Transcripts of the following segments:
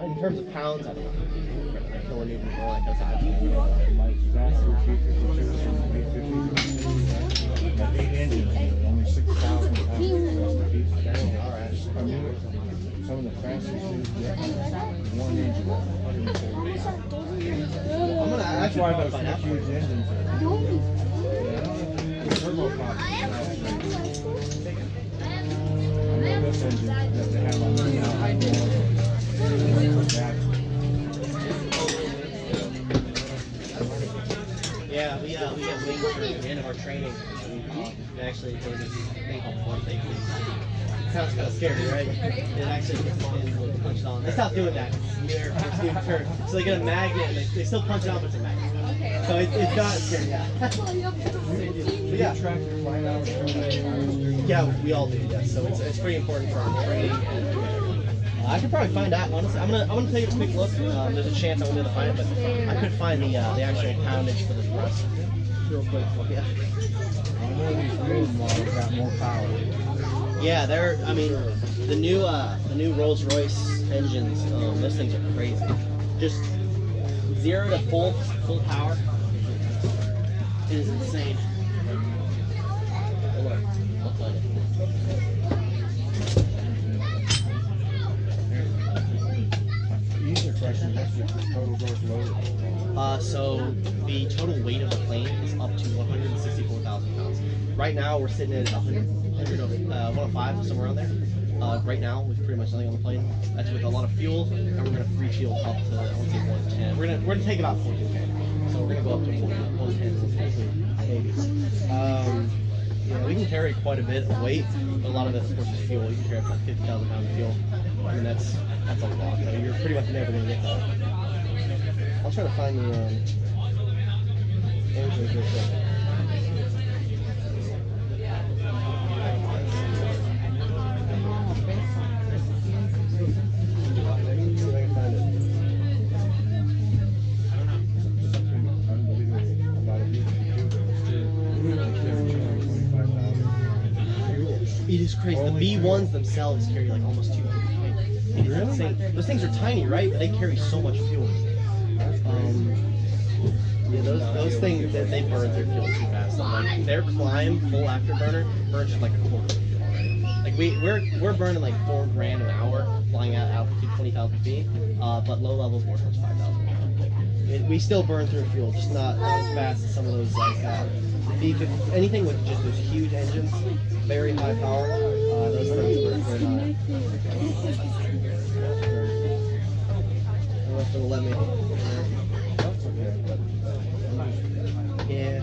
In terms of pounds, I don't know. Kilonewtons or like that side. But 8 engines, only 6,000 pounds. Alright. Some of the fastest dudes get 1 engine. I'm gonna That's actually why probably those find out. huge engines are. Turbo props. This engine that they have on there now. Yeah, we get wings for the end of our training. We actually do this thing called front bake. Sounds kind of scary, right? It actually gets in and punch it on. They stopped doing that. It's new turn. So they get a magnet and they still punch it on, but it's a magnet. So it's not scary. Yeah. But yeah. Yeah, we all do. Yeah. So it's pretty important for our training. I could probably find out. Honestly, I'm gonna take a quick look. There's a chance I won't be able to find it, but I could find the actual poundage for this press real quick. Yeah. I know these new models got more power. Yeah, they're. I mean, the new Rolls-Royce engines. Those things are crazy. Just 0 to full power. It is insane. Oh, look. I'll find it. Easier question, what's the total gross load? So the total weight of the plane is up to 164,000 pounds. Right now we're sitting at 105, somewhere around there. Right now with pretty much nothing on the plane. That's with a lot of fuel, and we're gonna refuel up to I want to say 110. We're gonna take about 14. So we're gonna go up to 110 maybe. Yeah, we can carry quite a bit of weight, but a lot of it, of course, is fuel. You can carry up to like 50,000 pounds of fuel. I mean, that's a lot. So you're pretty much never gonna get that. I'll try to find the engines real quick. See if I can find it. It is crazy. The B1s themselves carry like almost 200. It is insane. Those things are tiny, right? But they carry so much fuel. Yeah, those things they burn their fuel too fast. Like their climb full afterburner burns just like a quarter of the fuel already. Like we're burning like $4 grand an hour flying at altitude 20,000 feet, but low levels more towards 5,000. We still burn through fuel, just not as fast as some of those like B50, anything with just those huge engines, very high power. Those things burn very high. Unless they'll let me. Yeah.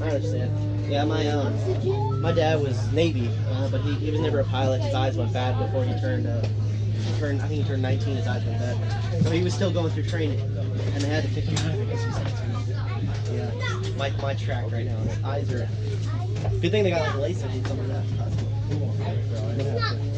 I understand. Yeah, my dad was Navy, but he was never a pilot. His eyes went bad before he turned. I think he turned 19. His eyes went bad, so he was still going through training, and they had to fix his eyes because he's 19. Yeah, my track right now. His eyes are. Good thing they got like LASIK and something like that.